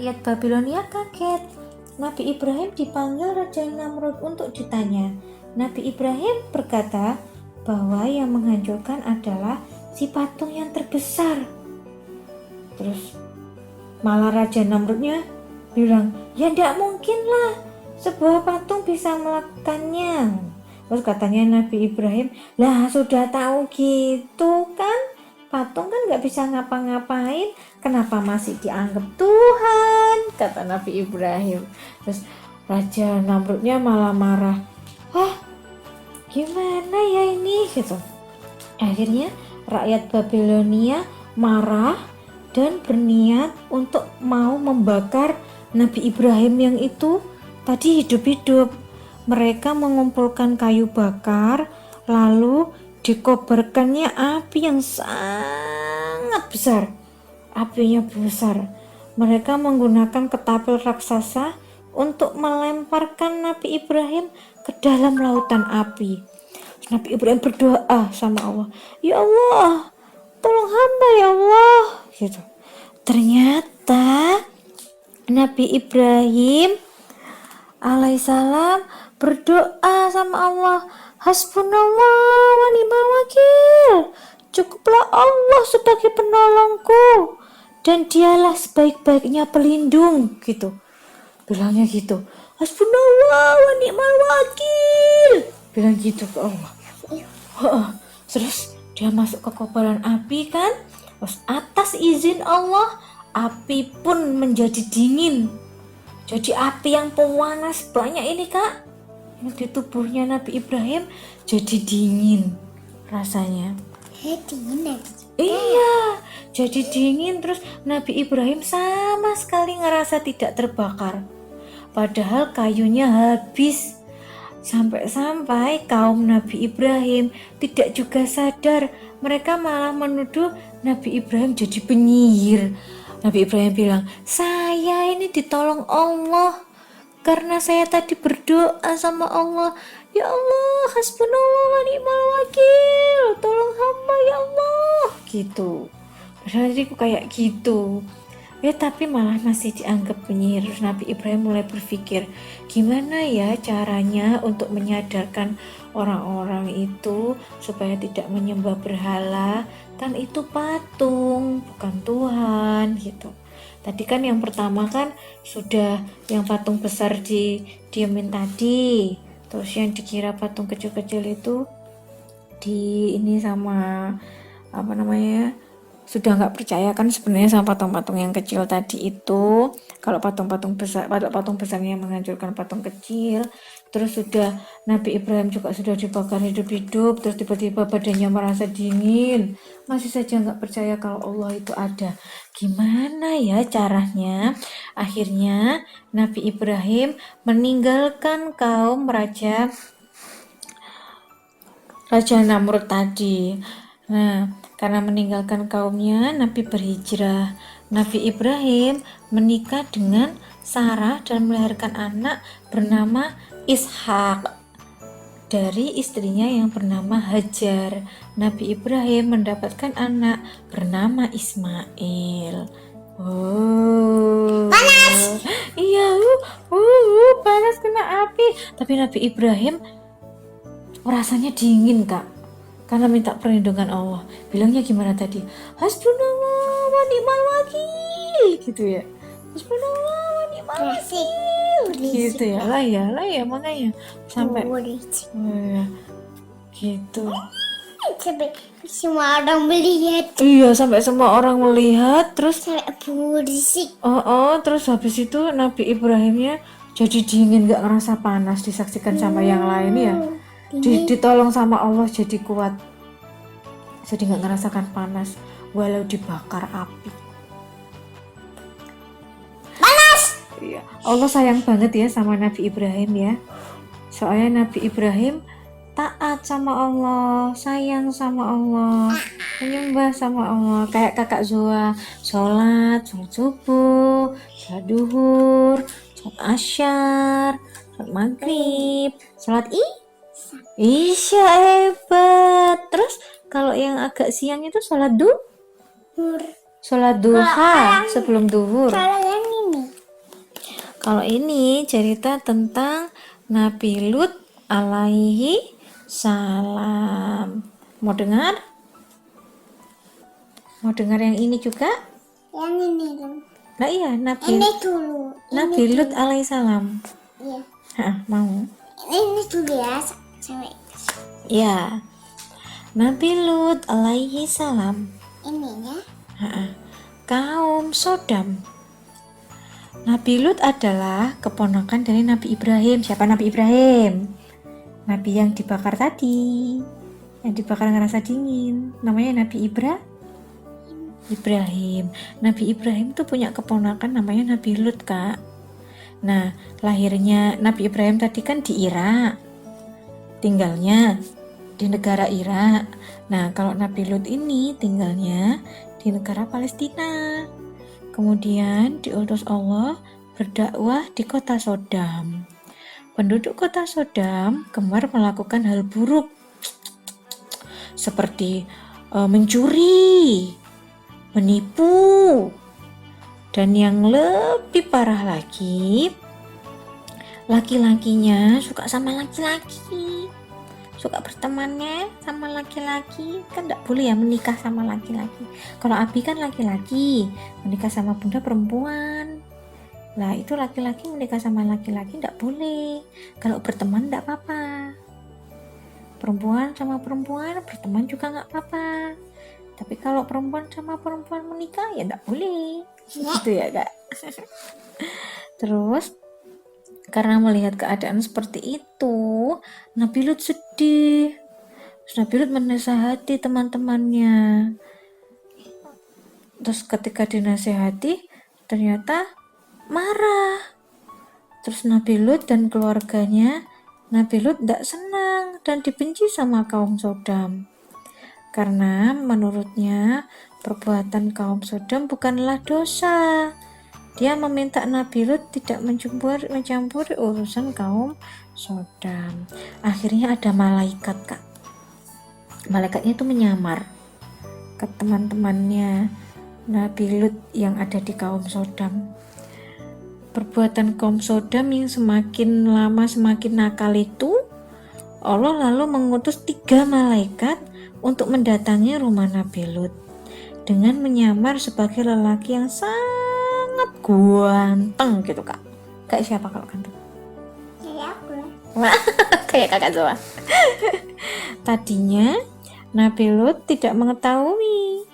Rakyat Babilonia kaget. Nabi Ibrahim dipanggil Raja Namrud untuk ditanya. Nabi Ibrahim berkata bahwa yang menghancurkan adalah si patung yang terbesar. Terus malah Raja Namrudnya bilang, ya tidak mungkin lah sebuah patung bisa melakukannya. Terus katanya Nabi Ibrahim, lah sudah tahu gitu kan, patung kan gak bisa ngapa-ngapain, kenapa masih dianggap Tuhan, kata Nabi Ibrahim. Terus Raja Namrudnya malah marah, gimana ya ini gitu. Akhirnya rakyat Babilonia marah dan berniat untuk mau membakar Nabi Ibrahim yang itu tadi hidup-hidup. Mereka mengumpulkan kayu bakar, lalu dikobarkannya api yang sangat besar. Apinya besar. Mereka menggunakan ketapel raksasa untuk melemparkan Nabi Ibrahim ke dalam lautan api. Nabi Ibrahim berdoa sama Allah, ya Allah, tolong hamba ya Allah, gitu. Ternyata Nabi Ibrahim alaihissalam berdoa sama Allah, hasbunallah wa ni'mal wakil, cukuplah Allah sebagai penolongku dan dialah sebaik-baiknya pelindung, gitu. Bilangnya gitu, hasbunallah wa ni'mal wakil, bilang gitu ke Allah. Terus dia masuk ke kobaran api kan. Terus atas izin Allah, api pun menjadi dingin. Jadi api yang panas banyak ini kak, yang di tubuhnya Nabi Ibrahim jadi dingin rasanya. Dingin. Iya, jadi dingin. Terus Nabi Ibrahim sama sekali ngerasa tidak terbakar. Padahal kayunya habis. Sampai-sampai kaum Nabi Ibrahim tidak juga sadar. Mereka malah menuduh Nabi Ibrahim jadi penyihir. Nabi Ibrahim bilang, saya ini ditolong Allah karena saya tadi berdoa sama Allah, ya Allah, hasbunallah wa ni'mal wakil, tolong hamba ya Allah, gitu. Padahal diriku kayak gitu. Tapi malah masih dianggap penyihir. Terus Nabi Ibrahim mulai berpikir, gimana ya caranya untuk menyadarkan orang-orang itu supaya tidak menyembah berhala, kan itu patung bukan Tuhan, gitu. Tadi kan yang pertama kan sudah yang patung besar diemin tadi, terus yang dikira patung kecil-kecil itu di ini sama apa namanya, sudah nggak percaya kan sebenarnya sama patung-patung yang kecil tadi itu. Kalau patung-patung besar, patung besarnya menghancurkan patung kecil. Terus sudah Nabi Ibrahim juga sudah dibakar hidup-hidup, terus tiba-tiba badannya merasa dingin, masih saja nggak percaya kalau Allah itu ada. Gimana ya caranya? Akhirnya Nabi Ibrahim meninggalkan kaum Raja Namrud tadi. Nah, karena meninggalkan kaumnya, Nabi berhijrah. Nabi Ibrahim menikah dengan Sarah dan melahirkan anak bernama Ishak dari istrinya yang bernama Hajar. Nabi Ibrahim mendapatkan anak bernama Ismail. Panas! Iya, panas kena api. Tapi Nabi Ibrahim rasanya dingin kak, karena minta perlindungan Allah. Bilangnya gimana tadi? Hasbunallah wa ni'mal wakil, gitu ya. Hasbunallah wa ni'mal wakil, gitu ya. Lah ya makanya sampai ya, gitu. Sampai semua orang melihat. Iya, sampai semua orang melihat. Terus Sampai berisik. terus habis itu Nabi Ibrahimnya jadi dingin, gak ngerasa panas, disaksikan sama yang lain ya. Ditolong sama Allah jadi kuat, jadi nggak ngerasakan panas walau dibakar api. Panas! Iya, Allah sayang banget ya sama Nabi Ibrahim ya. Soalnya Nabi Ibrahim taat sama Allah, sayang sama Allah, menyembah sama Allah. Kayak kakak Zoa, sholat subuh, sholat duhur, sholat asyar, sholat maghrib, sholat Isya, hebat. Terus kalau yang agak siang itu sholat duha sebelum duhur. Kalau yang ini Kalau ini cerita tentang Nabi Lut alaihi salam. Mau dengar? Mau dengar yang ini juga? Yang ini dong. Nah iya, Ini dulu. Nabi Lut alaihi salam. Iya. Mau? Ini dulu ya. Sampai Ya. Nabi Lut alaihi salam. ininya. Kaum Sodom. Nabi Lut adalah keponakan dari Nabi Ibrahim. Siapa Nabi Ibrahim? Nabi yang dibakar tadi, yang dibakar ngerasa dingin. Namanya Nabi Ibrahim. Nabi Ibrahim tuh punya keponakan namanya Nabi Lut, Kak. Nah, lahirnya Nabi Ibrahim tadi kan di Irak. Tinggalnya di negara Irak. Nah, kalau Nabi Lut ini tinggalnya di negara Palestina. Kemudian diutus Allah berdakwah di kota Sodom. Penduduk kota Sodom gemar melakukan hal buruk seperti mencuri, menipu, dan yang lebih parah lagi, laki-lakinya suka sama laki-laki, suka bertemannya sama laki-laki. Kan tidak boleh ya menikah sama laki-laki. Kalau Abi kan laki-laki menikah sama bunda perempuan. Lah itu laki-laki menikah sama laki-laki tidak boleh. Kalau berteman tidak apa-apa. Perempuan sama perempuan berteman juga nggak apa-apa. Tapi kalau perempuan sama perempuan menikah ya tidak boleh. Gitu ya, Kak. Terus karena melihat keadaan seperti itu, Nabi Lut sedih. Terus Nabi Lut menasehati teman-temannya. Terus ketika dinasehati, ternyata marah. Terus Nabi Lut dan keluarganya, Nabi Lut tidak senang dan dibenci sama kaum Sodom. Karena menurutnya perbuatan kaum Sodom bukanlah dosa. Dia meminta Nabi Lut tidak mencampuri urusan kaum Sodom. Akhirnya ada malaikat, Kak. Malaikatnya itu menyamar ke teman-temannya Nabi Lut yang ada di kaum Sodom. Perbuatan kaum Sodom yang semakin lama semakin nakal itu, Allah lalu mengutus 3 malaikat untuk mendatangi rumah Nabi Lut dengan menyamar sebagai lelaki yang sangat ganteng gitu, Kak. Kayak siapa kalau ganteng? Kayak aku lah. Kayak kakak Zoa. Tadinya Nabi Lut tidak mengetahui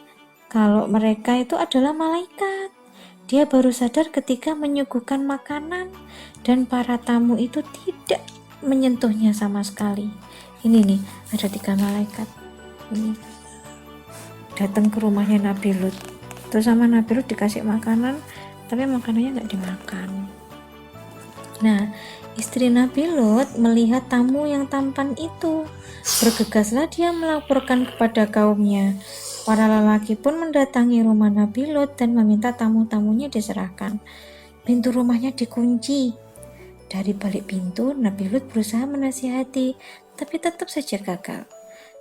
kalau mereka itu adalah malaikat. Dia baru sadar ketika menyuguhkan makanan dan para tamu itu tidak menyentuhnya sama sekali. Ini nih, ada 3 malaikat. Ini datang ke rumahnya Nabi Lut. Terus sama Nabi Lut dikasih makanan, tapi makanannya nggak dimakan. Nah, istri Nabi Lut melihat tamu yang tampan itu. Bergegaslah dia melaporkan kepada kaumnya. Para lelaki pun mendatangi rumah Nabi Lut dan meminta tamu-tamunya diserahkan. Pintu rumahnya dikunci. Dari balik pintu, Nabi Lut berusaha menasihati, tapi tetap saja gagal.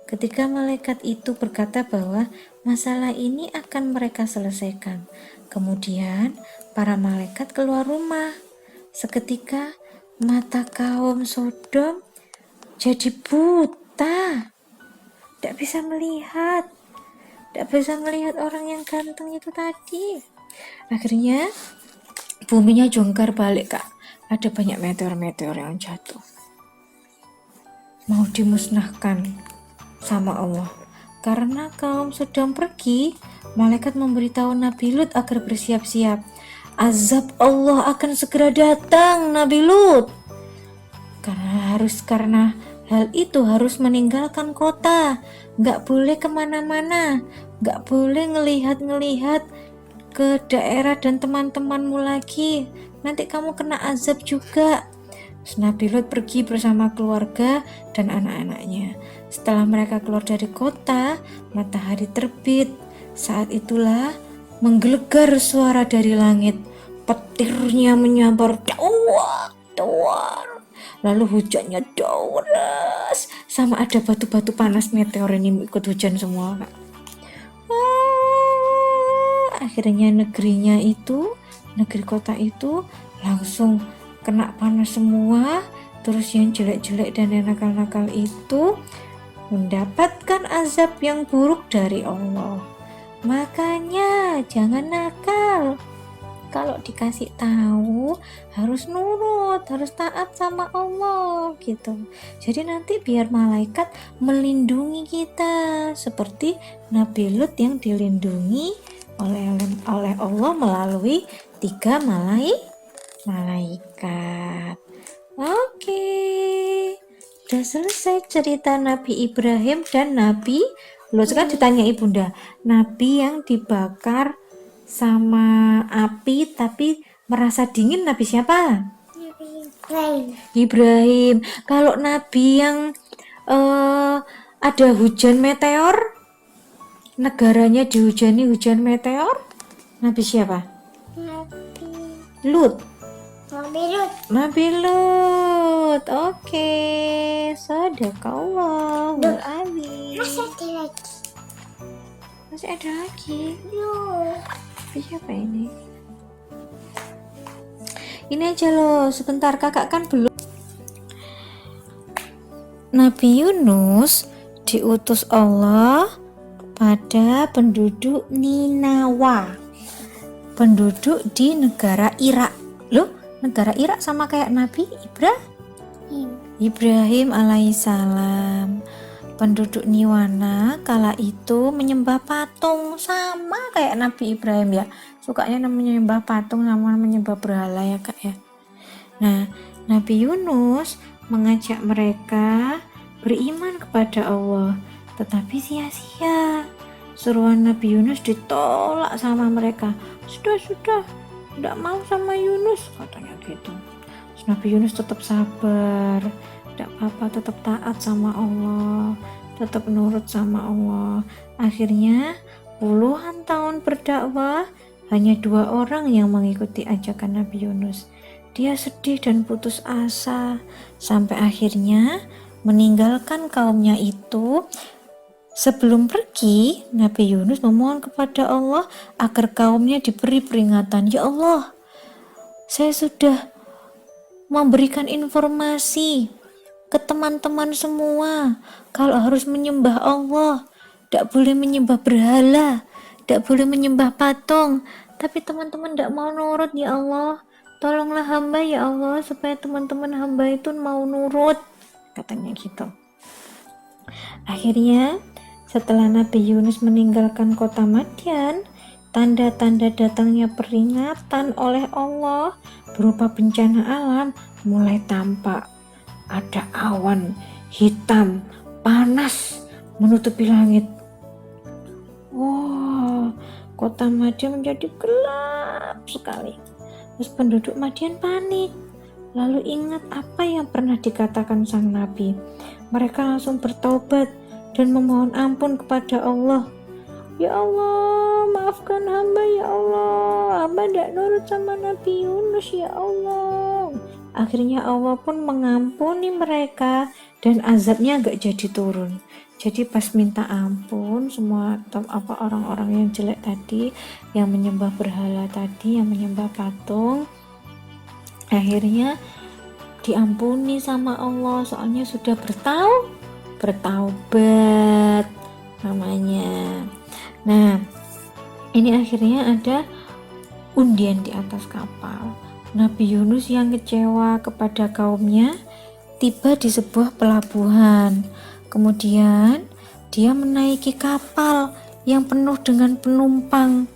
Ketika malaikat itu berkata bahwa masalah ini akan mereka selesaikan. Kemudian, para malaikat keluar rumah. Seketika, mata kaum Sodom jadi buta. Tidak bisa melihat. Tidak bisa melihat orang yang ganteng itu tadi. Akhirnya, buminya jongkar balik, Kak. Ada banyak meteor-meteor yang jatuh. Mau dimusnahkan sama Allah. Karena kaum Sodom pergi, malaikat memberitahu Nabi Lut agar bersiap-siap. Azab Allah akan segera datang, Nabi Lut. Karena hal itu harus meninggalkan kota. Nggak boleh kemana-mana. Nggak boleh ngelihat ke daerah dan teman-temanmu lagi. Nanti kamu kena azab juga. Nabi Lut pergi bersama keluarga dan anak-anaknya. Setelah mereka keluar dari kota, matahari terbit. Saat itulah menggelegar suara dari langit. Petirnya menyambar dar. Lalu hujannya deras. Sama ada batu-batu panas meteor ini ikut hujan semua, Kak. Akhirnya negeri kota itu langsung kena panas semua. Terus yang jelek-jelek dan yang nakal-nakal itu mendapatkan azab yang buruk dari Allah. Makanya jangan nakal. Kalau dikasih tahu harus nurut, harus taat sama Allah gitu. Jadi nanti biar malaikat melindungi kita seperti Nabi Lut yang dilindungi oleh Allah melalui 3 malaikat. Oke, udah selesai cerita Nabi Ibrahim dan Nabi Lut. Sekarang ditanya ibunda, Nabi yang dibakar sama api tapi merasa dingin Nabi siapa? Lain. Ibrahim. Kalau Nabi yang ada hujan meteor, negaranya dihujani hujan meteor, Nabi siapa? Nabi Lut. Lut. Nabi Lut. Oke, sadaqallahul azim. Masih ada lagi. Masih ada lagi. Siapa ini? Ini aja loh, sebentar kakak kan belum. Nabi Yunus diutus Allah pada penduduk Ninawa, penduduk di negara Irak. Loh, negara Irak sama kayak Nabi Ibrahim alaihissalam. Penduduk Niwana kala itu menyembah patung, sama kayak Nabi Ibrahim ya, sukanya menyembah patung sama menyembah berhala ya kak ya. Nah, Nabi Yunus mengajak mereka beriman kepada Allah, tetapi sia-sia. Seruan Nabi Yunus ditolak sama mereka. Sudah, tidak mau sama Yunus katanya gitu. Terus Nabi Yunus tetap sabar, tidak apa-apa, tetap taat sama Allah, tetap nurut sama Allah. Akhirnya puluhan tahun berdakwah, hanya 2 orang yang mengikuti ajakan Nabi Yunus. Dia sedih dan putus asa sampai akhirnya meninggalkan kaumnya itu. Sebelum pergi, Nabi Yunus memohon kepada Allah agar kaumnya diberi peringatan. Ya Allah, saya sudah memberikan informasi ke teman-teman semua kalau harus menyembah Allah, tidak boleh menyembah berhala, tidak boleh menyembah patung, tapi teman-teman tidak mau nurut. Ya Allah, tolonglah hamba ya Allah supaya teman-teman hamba itu mau nurut, katanya gitu. Akhirnya setelah Nabi Yunus meninggalkan kota Madian, tanda-tanda datangnya peringatan oleh Allah berupa bencana alam mulai tampak. Ada awan hitam panas menutupi langit. Wow, kota Madian menjadi gelap sekali. Terus penduduk Madian panik. Lalu ingat apa yang pernah dikatakan sang Nabi. Mereka langsung bertaubat dan memohon ampun kepada Allah. Ya Allah, maafkan hamba ya Allah. Hamba tidak nurut sama Nabi Yunus ya Allah. Akhirnya Allah pun mengampuni mereka dan azabnya gak jadi turun. Jadi pas minta ampun semua orang-orang yang jelek tadi, yang menyembah berhala tadi, yang menyembah patung, akhirnya diampuni sama Allah, soalnya sudah bertaubat namanya. Nah, ini akhirnya ada undian di atas kapal. Nabi Yunus yang kecewa kepada kaumnya tiba di sebuah pelabuhan. Kemudian dia menaiki kapal yang penuh dengan penumpang.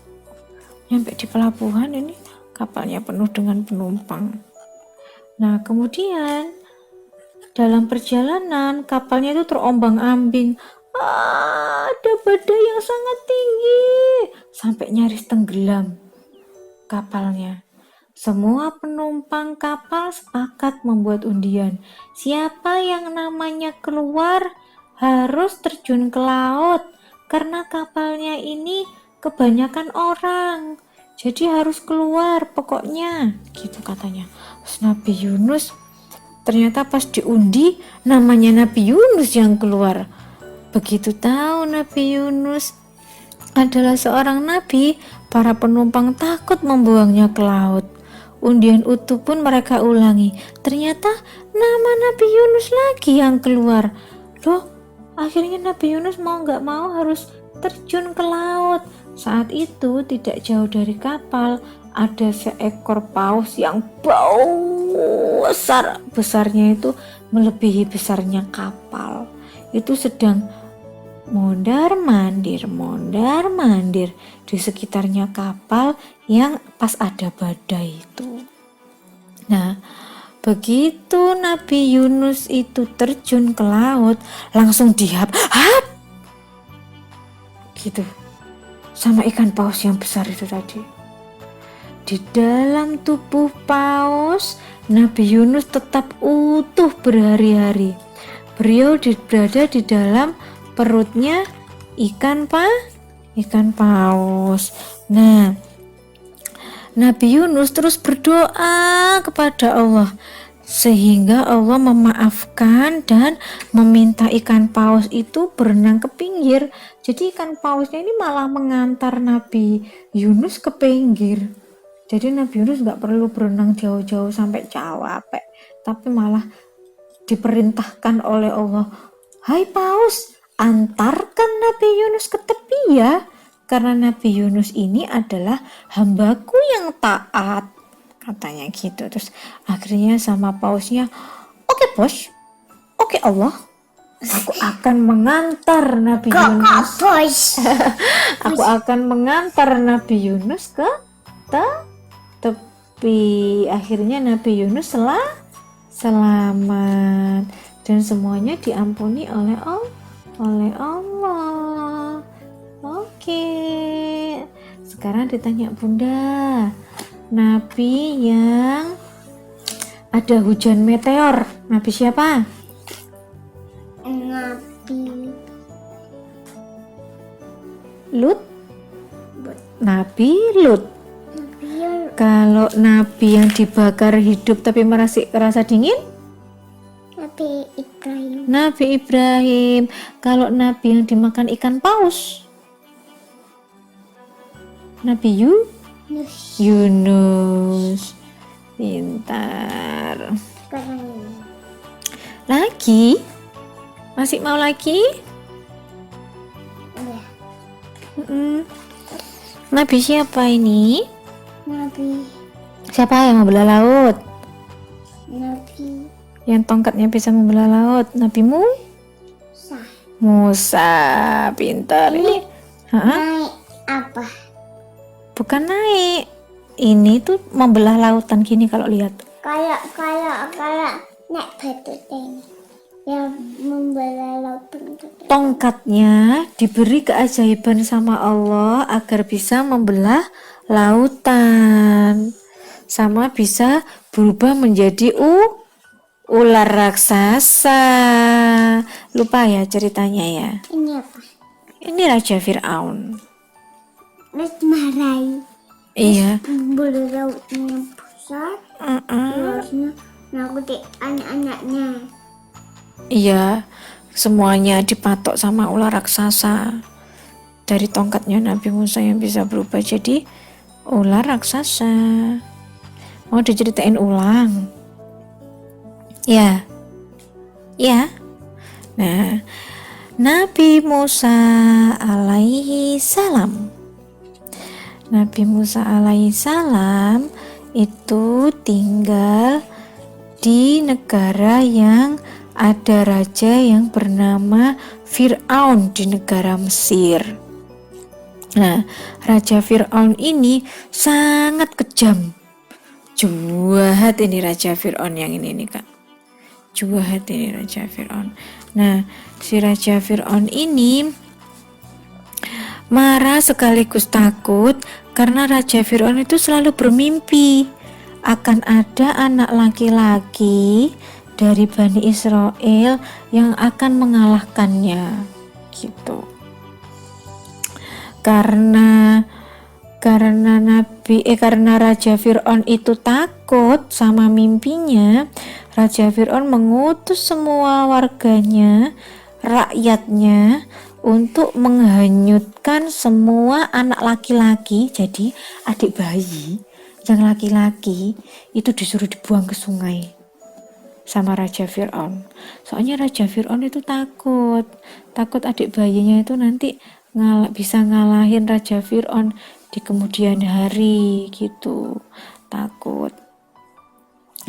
Sampai di pelabuhan ini kapalnya penuh dengan penumpang. Nah, kemudian dalam perjalanan kapalnya itu terombang-ambing. Ada badai yang sangat tinggi sampai nyaris tenggelam kapalnya. Semua penumpang kapal sepakat membuat undian. Siapa yang namanya keluar harus terjun ke laut karena kapalnya ini kebanyakan orang. Jadi harus keluar pokoknya, gitu katanya. Terus Nabi Yunus ternyata pas diundi namanya Nabi Yunus yang keluar. Begitu tahu Nabi Yunus adalah seorang nabi, para penumpang takut membuangnya ke laut. undian utuh pun mereka ulangi. Ternyata nama Nabi Yunus lagi yang keluar. Loh, akhirnya Nabi Yunus mau gak mau harus terjun ke laut. Saat itu tidak jauh dari kapal ada seekor paus yang besarnya itu melebihi besarnya kapal. Itu sedang mondar mandir di sekitarnya kapal yang pas ada badai itu. Nah, begitu Nabi Yunus itu terjun ke laut, langsung dihap gitu sama ikan paus yang besar itu tadi. Di dalam tubuh paus, Nabi Yunus tetap utuh berhari-hari. Beliau berada di dalam perutnya ikan paus. Nah, Nabi Yunus terus berdoa kepada Allah sehingga Allah memaafkan dan meminta ikan paus itu berenang ke pinggir. Jadi ikan pausnya ini malah mengantar Nabi Yunus ke pinggir. Jadi Nabi Yunus gak perlu berenang jauh-jauh sampai capek, tapi malah diperintahkan oleh Allah, "Hai paus, antarkan Nabi Yunus ke tepi ya, karena Nabi Yunus ini adalah hambaku yang taat," katanya gitu. Terus akhirnya sama pausnya, "Oke bos, oke Allah, aku akan mengantar Nabi Yunus. Aku akan mengantar Nabi Yunus ke tepi." Akhirnya Nabi Yunus selamat dan semuanya diampuni oleh Allah. Oke, sekarang ditanya Bunda, Nabi yang ada hujan meteor, Nabi siapa? Nabi Lut. Kalau Nabi yang dibakar hidup tapi merasa dingin? Nabi Ibrahim. Kalau Nabi yang dimakan ikan paus? Nabi Yunus. Pintar. Lagi? Masih mau lagi? Nabi siapa ini? Siapa yang membelah laut? Yang tongkatnya bisa membelah laut. Nabi Musa. Pintar. Ini Naik apa? Bukan naik. Ini tuh membelah lautan gini kalau lihat. Kayak naik batu ini yang membelah lautan. Tongkatnya diberi keajaiban sama Allah agar bisa membelah lautan, sama bisa berubah menjadi ular raksasa. Lupa ya ceritanya ya. Ini apa? Ini Raja Fir'aun. Marahi. Iya. Membelah lautnya besar. Terusnya nakuti anak-anaknya. Iya, semuanya dipatok sama ular raksasa. Dari tongkatnya Nabi Musa yang bisa berubah jadi ular raksasa. Mau diceritain ulang? Ya. Nah, Nabi Musa alaihi salam. Nabi Musa alaihi salam itu tinggal di negara yang ada raja yang bernama Fir'aun di negara Mesir. Nah, Raja Fir'aun ini sangat kejam. Jahat ini Raja Fir'aun yang ini nih Kak. Jahat ini Raja Fir'aun. Nah, si Raja Fir'aun ini marah sekaligus takut karena Raja Fir'aun itu selalu bermimpi akan ada anak laki-laki dari Bani Israel yang akan mengalahkannya gitu. Karena Raja Fir'aun itu takut sama mimpinya, Raja Fir'aun mengutus semua warganya, rakyatnya untuk menghanyutkan semua anak laki-laki, jadi adik bayi yang laki-laki itu disuruh dibuang ke sungai sama Raja Fir'aun. Soalnya Raja Fir'aun itu takut adik bayinya itu nanti bisa ngalahin Raja Fir'aun di kemudian hari gitu, takut.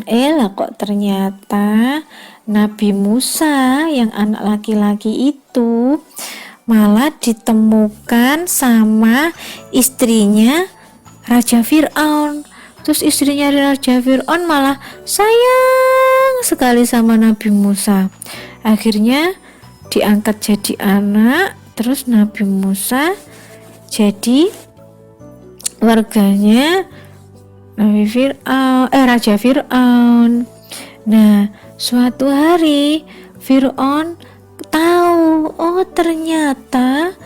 Lah kok ternyata Nabi Musa yang anak laki-laki itu malah ditemukan sama istrinya Raja Fir'aun. Terus istrinya Raja Fir'aun malah sayang sekali sama Nabi Musa. Akhirnya diangkat jadi anak. Terus Nabi Musa jadi warganya Raja Fir'aun. Nah, suatu hari Fir'aun tahu, oh ternyata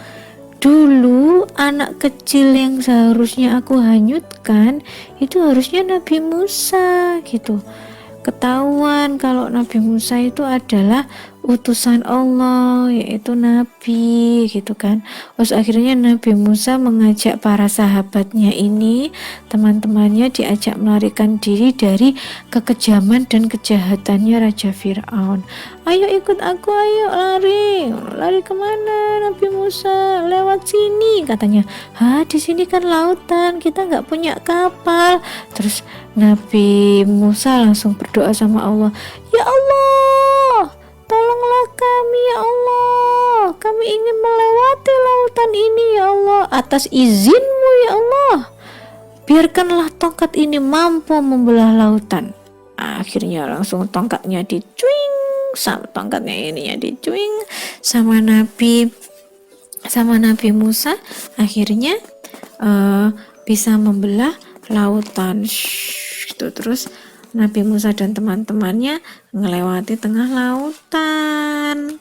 dulu anak kecil yang seharusnya aku hanyutkan itu harusnya Nabi Musa gitu. Ketahuan kalau Nabi Musa itu adalah utusan Allah, yaitu Nabi gitu kan. Terus akhirnya Nabi Musa mengajak para sahabatnya ini, teman-temannya diajak melarikan diri dari kekejaman dan kejahatannya Raja Fir'aun. Ayo ikut aku, ayo lari kemana Nabi Musa? Lewat sini katanya. Di sini kan lautan, kita nggak punya kapal. Terus Nabi Musa langsung berdoa sama Allah, ya Allah, tolonglah kami ya Allah, kami ingin melewati lautan ini ya Allah, atas izinmu ya Allah, biarkanlah tongkat ini mampu membelah lautan. Akhirnya langsung tongkatnya dicuing, tongkatnya ininya dicuing sama Nabi Musa. Akhirnya bisa membelah lautan gitu. Terus Nabi Musa dan teman-temannya ngelewati tengah lautan.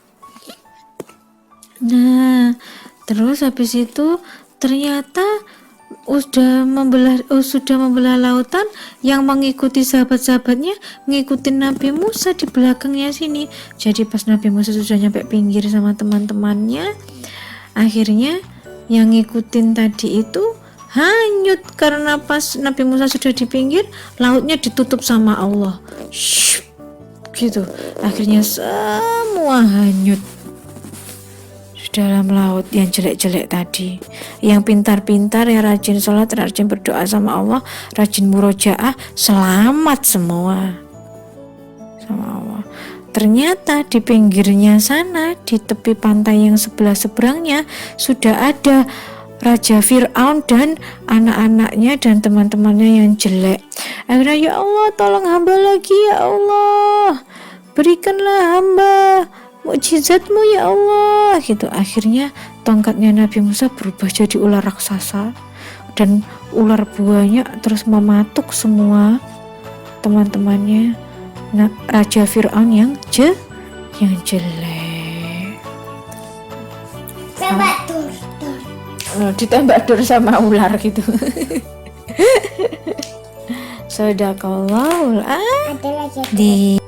Nah, terus habis itu ternyata sudah membelah lautan. Yang mengikuti sahabat-sahabatnya ngikutin Nabi Musa di belakangnya sini. Jadi pas Nabi Musa sudah nyampe pinggir sama teman-temannya, akhirnya yang ngikutin tadi itu hanyut karena pas Nabi Musa sudah di pinggir, lautnya ditutup sama Allah. Gitu. Akhirnya semua hanyut dalam laut yang jelek-jelek tadi. Yang pintar-pintar, yang rajin sholat, rajin berdoa sama Allah, rajin murojaah, selamat semua sama Allah. Ternyata di pinggirnya sana, di tepi pantai yang sebelah seberangnya, sudah ada Raja Fir'aun dan anak-anaknya dan teman-temannya yang jelek. Akhirnya, ya Allah, tolong hamba lagi ya Allah, berikanlah hamba mukjizatmu ya Allah gitu. Akhirnya tongkatnya Nabi Musa berubah jadi ular raksasa dan ular buahnya terus mematuk semua teman-temannya Raja Fir'aun yang jelek. Ditembak dur sama ular gitu. Shadaqallahul adzim.